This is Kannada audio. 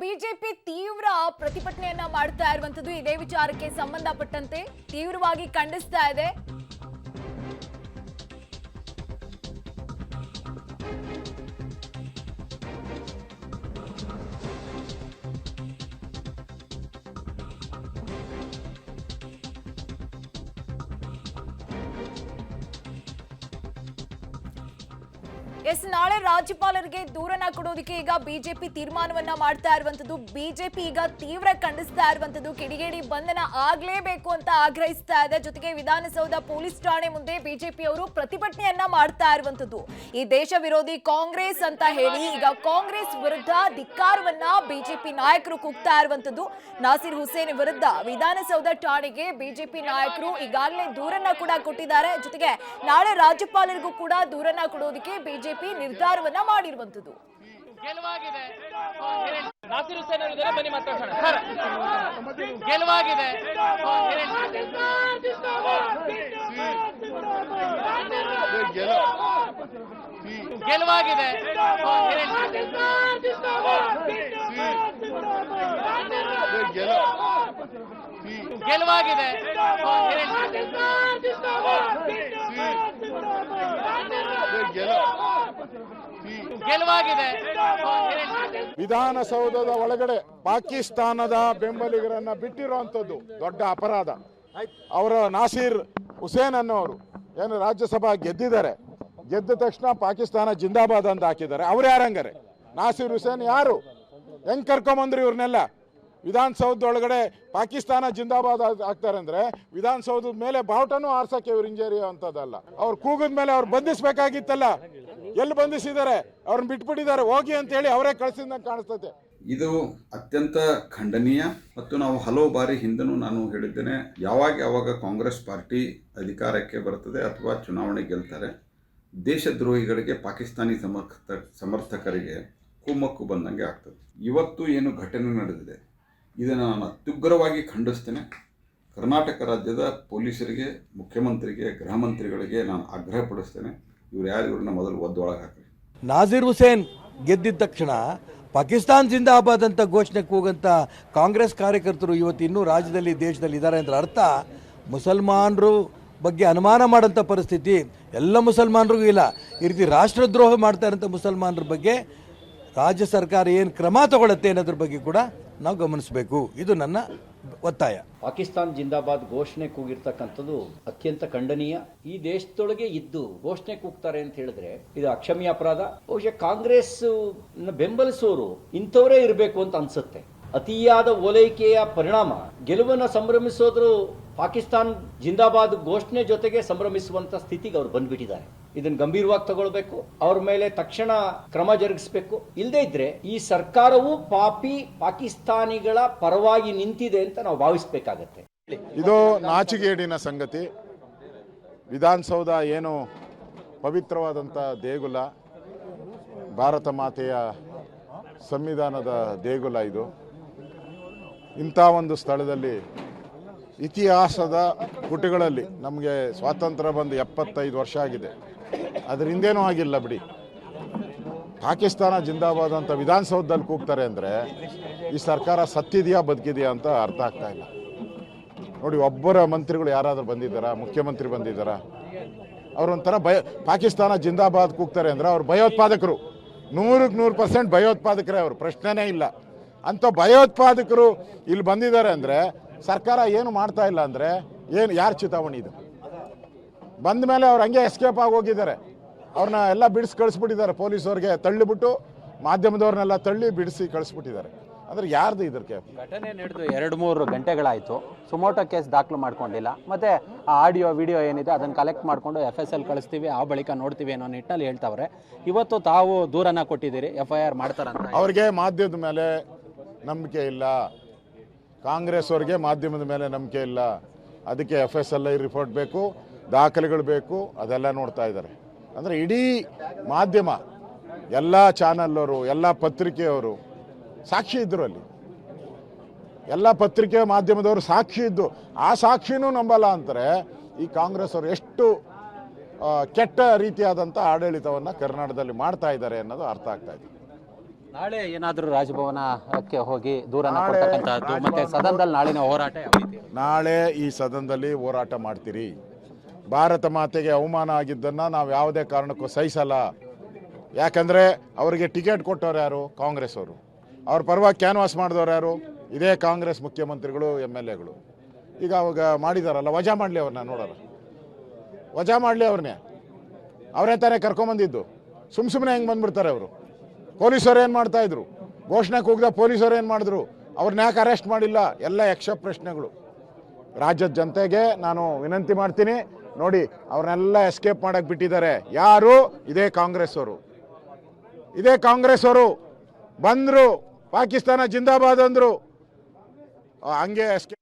ಬಿಜೆಪಿ ತೀವ್ರ ಪ್ರತಿಭಟನೆಯನ್ನ ಮಾಡ್ತಾ ಇರುವಂತದ್ದು ಇದೇ ವಿಚಾರಕ್ಕೆ ಸಂಬಂಧಪಟ್ಟಂತೆ ತೀವ್ರವಾಗಿ ಖಂಡಿಸ್ತಾ ಇದೆ. ನಾಳೆ ರಾಜ್ಯಪಾಲರಿಗೆ ದೂರನ್ನ ಕೊಡೋದಕ್ಕೆ ಈಗ ಬಿಜೆಪಿ ತೀರ್ಮಾನವನ್ನ ಮಾಡ್ತಾ ಇರುವಂತದ್ದು. ಬಿಜೆಪಿ ಈಗ ತೀವ್ರ ಖಂಡಿಸ್ತಾ ಇರುವಂತದ್ದು. ಕಿಡಿಗೇಡಿ ಬಂಧನ ಆಗ್ಲೇಬೇಕು ಅಂತ ಆಗ್ರಹಿಸ್ತಾ ಇದೆ. ಜೊತೆಗೆ ವಿಧಾನಸೌಧ ಪೊಲೀಸ್ ಠಾಣೆ ಮುಂದೆ ಬಿಜೆಪಿ ಅವರು ಪ್ರತಿಭಟನೆಯನ್ನ ಮಾಡ್ತಾ ಇರುವಂತದ್ದು. ಈ ದೇಶ ವಿರೋಧಿ ಕಾಂಗ್ರೆಸ್ ಅಂತ ಹೇಳಿ ಈಗ ಕಾಂಗ್ರೆಸ್ ವಿರುದ್ಧ ಧಿಕ್ಕಾರವನ್ನ ಬಿಜೆಪಿ ನಾಯಕರು ಕೂಗ್ತಾ ಇರುವಂತದ್ದು. ನಾಸಿರ್ ಹುಸೇನ್ ವಿರುದ್ಧ ವಿಧಾನಸೌಧ ಠಾಣೆಗೆ ಬಿಜೆಪಿ ನಾಯಕರು ಈಗಾಗಲೇ ದೂರನ್ನ ಕೂಡ ಕೊಟ್ಟಿದ್ದಾರೆ. ಜೊತೆಗೆ ನಾಳೆ ರಾಜ್ಯಪಾಲರಿಗೂ ಕೂಡ ದೂರನ್ನ ಕೊಡೋದಕ್ಕೆ ಬಿಜೆಪಿ ನಿರ್ಧಾರವನ್ನ ಮಾಡಿರುವಂತದ್ದು. ನಾಸಿರ್ ಹುಸೇನ್ ಅವರಿದ್ದಾರೆ, ಬನ್ನಿ ಮಾತಾಡೋಣ ಸರ್. ಗೆಲುವಾಗಿದೆ, ಗೆಲುವಾಗಿದೆ, ಗೆಲುವಾಗಿದೆ, ಗೆಲುವಾಗಿದೆ. ವಿಧಾನಸೌಧದ ಒಳಗಡೆ ಪಾಕಿಸ್ತಾನದ ಬೆಂಬಲಿಗರನ್ನ ಬಿಟ್ಟಿರುವಂತದ್ದು ದೊಡ್ಡ ಅಪರಾಧ. ಅವರು ನಾಸಿರ್ ಹುಸೇನ್ ಅನ್ನೋರು ಏನು ರಾಜ್ಯಸಭಾ ಗೆದ್ದಿದ್ದಾರೆ, ಗೆದ್ದ ತಕ್ಷಣ ಪಾಕಿಸ್ತಾನ ಜಿಂದಾಬಾದ್ ಅಂತ ಹಾಕಿದ್ದಾರೆ. ಅವ್ರು ಯಾರಂಗಾರೆ? ನಾಸಿರ್ ಹುಸೇನ್ ಯಾರು? ಹೆಂಗ್ ಕರ್ಕೊಂಬಂದ್ರಿ ಇವ್ರನ್ನೆಲ್ಲ? ವಿಧಾನಸೌಧದೊಳಗಡೆ ಪಾಕಿಸ್ತಾನ ಜಿಂದಾಬಾದ್ ಆಗ್ತಾರೆ ಅಂದ್ರೆ ವಿಧಾನಸೌಧದ ಮೇಲೆ ಬಾವುಟನೂ ಆರ್ಸಕ್ಕೆ ಇವ್ರು ಇಂಜರಿ ಅಂತದಲ್ಲ. ಅವ್ರು ಕೂಗಿದ ಮೇಲೆ ಅವ್ರು ಬಂಧಿಸಬೇಕಾಗಿತ್ತಲ್ಲ. ಎಲ್ಲಿ ಬಂಧಿಸಿದ್ದಾರೆ? ಅವ್ರನ್ನ ಬಿಟ್ಬಿಟ್ಟಿದ್ದಾರೆ, ಹೋಗಿ ಅಂತ ಹೇಳಿ ಅವರೇ ಕಳಿಸಿದಂಗೆ ಕಾಣಿಸ್ತದೆ. ಇದು ಅತ್ಯಂತ ಖಂಡನೀಯ ಮತ್ತು ನಾವು ಹಲವು ಬಾರಿ ಹಿಂದೆನೂ ನಾನು ಹೇಳಿದ್ದೇನೆ, ಯಾವಾಗ ಕಾಂಗ್ರೆಸ್ ಪಾರ್ಟಿ ಅಧಿಕಾರಕ್ಕೆ ಬರ್ತದೆ ಅಥವಾ ಚುನಾವಣೆ ಗೆಲ್ತಾರೆ, ದೇಶದ್ರೋಹಿಗಳಿಗೆ ಪಾಕಿಸ್ತಾನಿ ಸಮರ್ಥಕರಿಗೆ ಕುಮ್ಮಕ್ಕು ಬಂದಂಗೆ ಆಗ್ತದೆ. ಇವತ್ತು ಏನು ಘಟನೆ ನಡೆದಿದೆ ಇದನ್ನು ನಾನು ಅತ್ಯುಗ್ರವಾಗಿ ಖಂಡಿಸ್ತೇನೆ. ಕರ್ನಾಟಕ ರಾಜ್ಯದ ಪೊಲೀಸರಿಗೆ, ಮುಖ್ಯಮಂತ್ರಿಗೆ, ಗೃಹ ಮಂತ್ರಿಗಳಿಗೆ ನಾನು ಆಗ್ರಹಪಡಿಸ್ತೇನೆ, ಇವ್ರನ್ನ ಮೊದಲು ಒದ್ದೊಳಗೆ ಹಾಕಿ. ನಾಸಿರ್ ಹುಸೇನ್ ಗೆದ್ದಿದ್ದ ತಕ್ಷಣ ಪಾಕಿಸ್ತಾನ್ ಜಿಂದಾಬಾದ್ ಅಂತ ಘೋಷಣೆ ಕೂಗಂತ ಕಾಂಗ್ರೆಸ್ ಕಾರ್ಯಕರ್ತರು ಇವತ್ತು ಇನ್ನೂ ರಾಜ್ಯದಲ್ಲಿ, ದೇಶದಲ್ಲಿ ಇದ್ದಾರೆ ಅಂದ್ರೆ ಅರ್ಥ ಮುಸಲ್ಮಾನರು ಬಗ್ಗೆ ಅನುಮಾನ ಮಾಡೋಂಥ ಪರಿಸ್ಥಿತಿ ಎಲ್ಲ ಮುಸಲ್ಮಾನರಿಗೂ ಇಲ್ಲ. ಈ ರೀತಿ ರಾಷ್ಟ್ರದ್ರೋಹ ಮಾಡ್ತಾ ಇರೋಂಥ ಮುಸಲ್ಮಾನರ ಬಗ್ಗೆ ರಾಜ್ಯ ಸರ್ಕಾರ ಏನು ಕ್ರಮ ತಗೊಳುತ್ತೆ ಅನ್ನೋದ್ರ ಬಗ್ಗೆ ಕೂಡ ನಾವು ಗಮನಿಸಬೇಕು. ಇದು ನನ್ನ ಒತ್ತಾಯ. ಪಾಕಿಸ್ತಾನ್ ಜಿಂದಾಬಾದ್ ಘೋಷಣೆ ಕೂಗಿರ್ತಕ್ಕಂಥದ್ದು ಅತ್ಯಂತ ಖಂಡನೀಯ. ಈ ದೇಶದೊಳಗೆ ಇದ್ದು ಘೋಷಣೆ ಕೂಗ್ತಾರೆ ಅಂತ ಹೇಳಿದ್ರೆ ಇದು ಅಕ್ಷಮ್ಯ ಅಪರಾಧ. ಬಹುಶಃ ಕಾಂಗ್ರೆಸ್ ಬೆಂಬಲಿಸೋರು ಇಂಥವರೇ ಇರಬೇಕು ಅಂತ ಅನ್ಸುತ್ತೆ. ಅತಿಯಾದ ಓಲೈಕೆಯ ಪರಿಣಾಮ ಗೆಲುವನ್ನು ಸಂಭ್ರಮಿಸೋದ್ರು ಪಾಕಿಸ್ತಾನ್ ಜಿಂದಾಬಾದ್ ಘೋಷಣೆ ಜೊತೆಗೆ ಸಂಭ್ರಮಿಸುವಂತ ಸ್ಥಿತಿಗೆ ಅವ್ರು ಬಂದ್ಬಿಟ್ಟಿದ್ದಾರೆ. ಇದನ್ನು ಗಂಭೀರವಾಗಿ ತಗೊಳ್ಬೇಕು, ಅವ್ರ ಮೇಲೆ ತಕ್ಷಣ ಕ್ರಮ ಜರುಗಿಸಬೇಕು. ಇಲ್ಲದೇ ಇದ್ರೆ ಈ ಸರ್ಕಾರವು ಪಾಕಿಸ್ತಾನಿಗಳ ಪರವಾಗಿ ನಿಂತಿದೆ ಅಂತ ನಾವು ಭಾವಿಸಬೇಕಾಗತ್ತೆ. ಇದು ನಾಚಿಗೇಡಿನ ಸಂಗತಿ. ವಿಧಾನಸೌಧ ಏನು ಪವಿತ್ರವಾದಂಥ ದೇಗುಲ, ಭಾರತ ಮಾತೆಯ ಸಂವಿಧಾನದ ದೇಗುಲ, ಇದು ಇಂಥ ಒಂದು ಸ್ಥಳದಲ್ಲಿ ಇತಿಹಾಸದ ಪುಟಗಳಲ್ಲಿ ನಮಗೆ ಸ್ವಾತಂತ್ರ್ಯ ಬಂದು 75 ವರ್ಷ ಆಗಿದೆ, ಅದ್ರ ಹಿಂದೇನೂ ಆಗಿಲ್ಲ ಬಿಡಿ. ಪಾಕಿಸ್ತಾನ ಜಿಂದಾಬಾದ್ ಅಂತ ವಿಧಾನಸೌಧದಲ್ಲಿ ಕೂಗ್ತಾರೆ ಅಂದರೆ ಈ ಸರ್ಕಾರ ಸತ್ತಿದೆಯಾ ಬದುಕಿದೆಯಾ ಅಂತ ಅರ್ಥ ಆಗ್ತಾ ಇಲ್ಲ. ನೋಡಿ, ಒಬ್ಬರ ಮಂತ್ರಿಗಳು ಯಾರಾದರೂ ಬಂದಿದ್ದಾರಾ? ಮುಖ್ಯಮಂತ್ರಿ ಬಂದಿದ್ದಾರಾ? ಅವರೊಂಥರ ಪಾಕಿಸ್ತಾನ ಜಿಂದಾಬಾದ್ ಕೂಗ್ತಾರೆ ಅಂದರೆ ಅವ್ರು ಭಯೋತ್ಪಾದಕರು, 100% ಭಯೋತ್ಪಾದಕರೇ ಅವರು, ಪ್ರಶ್ನೆನೇ ಇಲ್ಲ. ಅಂಥ ಭಯೋತ್ಪಾದಕರು ಇಲ್ಲಿ ಬಂದಿದ್ದಾರೆ ಅಂದರೆ ಸರ್ಕಾರ ಏನು ಮಾಡ್ತಾ ಇಲ್ಲ ಅಂದರೆ ಏನು, ಯಾರು ಚಿತಾವಣಿ ಇದು? ಬಂದ ಮೇಲೆ ಅವ್ರು ಹಂಗೆ ಎಸ್ಕೇಪ್ ಆಗಿ ಹೋಗಿದ್ದಾರೆ. ಅವ್ರನ್ನ ಎಲ್ಲ ಬಿಡಿಸಿ ಕಳಿಸ್ಬಿಟ್ಟಿದ್ದಾರೆ. ಪೊಲೀಸವ್ರಿಗೆ ತಳ್ಳಿಬಿಟ್ಟು ಮಾಧ್ಯಮದವ್ರನ್ನೆಲ್ಲ ತಳ್ಳಿ ಬಿಡಿಸಿ ಕಳಿಸ್ಬಿಟ್ಟಿದ್ದಾರೆ. ಅಂದರೆ ಯಾರ್ದು ಇದಕ್ಕೆ? ಘಟನೆ ನಡೆದು 2-3 ಗಂಟೆಗಳಾಯಿತು. ಸುಮೋಟೋ ಕೇಸ್ ದಾಖಲು ಮಾಡ್ಕೊಂಡಿಲ್ಲ. ಮತ್ತು ಆ ಆಡಿಯೋ ವಿಡಿಯೋ ಏನಿದೆ ಅದನ್ನು ಕಲೆಕ್ಟ್ ಮಾಡಿಕೊಂಡು FSL ಕಳಿಸ್ತೀವಿ, ಆ ಬಳಿಕ ನೋಡ್ತೀವಿ ಅನ್ನೋ ನಿಟ್ಟಿನಲ್ಲಿ ಹೇಳ್ತಾವ್ರೆ. ಇವತ್ತು ತಾವು ದೂರನ್ನ ಕೊಟ್ಟಿದ್ದೀರಿ, FIR ಮಾಡ್ತಾರಂತ. ಅವ್ರಿಗೆ ಮಾಧ್ಯಮದ ಮೇಲೆ ನಂಬಿಕೆ ಇಲ್ಲ, ಕಾಂಗ್ರೆಸ್ ಅವ್ರಿಗೆ ಮಾಧ್ಯಮದ ಮೇಲೆ ನಂಬಿಕೆ ಇಲ್ಲ. ಅದಕ್ಕೆ FSL ರಿಪೋರ್ಟ್ ಬೇಕು, ದಾಖಲೆಗಳು ಬೇಕು, ಅದೆಲ್ಲ ನೋಡ್ತಾ ಇದ್ದಾರೆ. ಅಂದರೆ ಇಡೀ ಮಾಧ್ಯಮ, ಎಲ್ಲ ಚಾನಲ್ಲವರು, ಎಲ್ಲ ಪತ್ರಿಕೆಯವರು ಸಾಕ್ಷಿ ಇದ್ದರು. ಅಲ್ಲಿ ಎಲ್ಲ ಪತ್ರಿಕೆ ಮಾಧ್ಯಮದವರು ಸಾಕ್ಷಿ ಇದ್ದು ಆ ಸಾಕ್ಷಿನೂ ನಂಬಲ್ಲ ಅಂತಾರೆ. ಈ ಕಾಂಗ್ರೆಸ್ ಅವರು ಎಷ್ಟು ಕೆಟ್ಟ ರೀತಿಯಾದಂಥ ಆಡಳಿತವನ್ನು ಕರ್ನಾಟಕದಲ್ಲಿ ಮಾಡ್ತಾ ಇದ್ದಾರೆ ಅನ್ನೋದು ಅರ್ಥ ಆಗ್ತಾ ಇದೆ. ನಾಳೆ ಏನಾದರೂ ರಾಜಭವನಕ್ಕೆ ಹೋಗಿ ದೂರನ್ನ ನಾಳೆ ಕೊಡ್ತಕ್ಕಂಥದ್ದು ಮತ್ತೆ ಸದನದಲ್ಲಿ ನಾಳಿನ ಹೋರಾಟ ಯಾವ ರೀತಿ ಇರುತ್ತೆ? ನಾಳೆ ಈ ಸದನದಲ್ಲಿ ಹೋರಾಟ ಮಾಡ್ತೀರಿ. ಭಾರತ ಮಾತೆಗೆ ಅವಮಾನ ಆಗಿದ್ದನ್ನು ನಾವು ಯಾವುದೇ ಕಾರಣಕ್ಕೂ ಸಹಿಸಲ್ಲ. ಯಾಕಂದರೆ ಅವರಿಗೆ ಟಿಕೆಟ್ ಕೊಟ್ಟವ್ರು ಯಾರು? ಕಾಂಗ್ರೆಸ್ ಅವರು. ಅವ್ರ ಪರವಾಗಿ ಕ್ಯಾನ್ವಾಸ್ ಮಾಡಿದವ್ರು ಯಾರು? ಇದೇ ಕಾಂಗ್ರೆಸ್ ಮುಖ್ಯಮಂತ್ರಿಗಳು, MLAಗಳು. ಈಗ ಅವಾಗ ಮಾಡಿದಾರಲ್ಲ, ವಜಾ ಮಾಡಲಿ ಅವ್ರನ್ನ, ನೋಡೋಲ್ಲ ವಜಾ ಮಾಡಲಿ ಅವ್ರನ್ನೇ. ಅವರೇ ತಾನೇ ಕರ್ಕೊಂಬಂದಿದ್ದು. ಸುಮ್ಮನೆ ಹೆಂಗೆ ಬಂದ್ಬಿಡ್ತಾರೆ ಅವರು? ಪೊಲೀಸರು ಏನು ಮಾಡ್ತಾಯಿದ್ರು? ಘೋಷಣೆ ಕೂಗಿದ ಪೊಲೀಸರು ಏನು ಮಾಡಿದ್ರು? ಅವ್ರನ್ನ ಯಾಕೆ ಅರೆಸ್ಟ್ ಮಾಡಿಲ್ಲ? ಎಲ್ಲ ಯಕ್ಷ ಪ್ರಶ್ನೆಗಳು. ರಾಜ್ಯದ ಜನತೆಗೆ ನಾನು ವಿನಂತಿ ಮಾಡ್ತೀನಿ, ನೋಡಿ ಅವ್ರನ್ನೆಲ್ಲ ಎಸ್ಕೇಪ್ ಮಾಡಕ್ಕೆ ಬಿಟ್ಟಿದ್ದಾರೆ. ಯಾರು? ಇದೇ ಕಾಂಗ್ರೆಸ್ ಅವರು. ಇದೇ ಕಾಂಗ್ರೆಸ್ ಅವರು ಬಂದರು, ಪಾಕಿಸ್ತಾನ ಜಿಂದಾಬಾದ್ ಅಂದರು, ಹಂಗೆ ಎಸ್ಕೇಪ್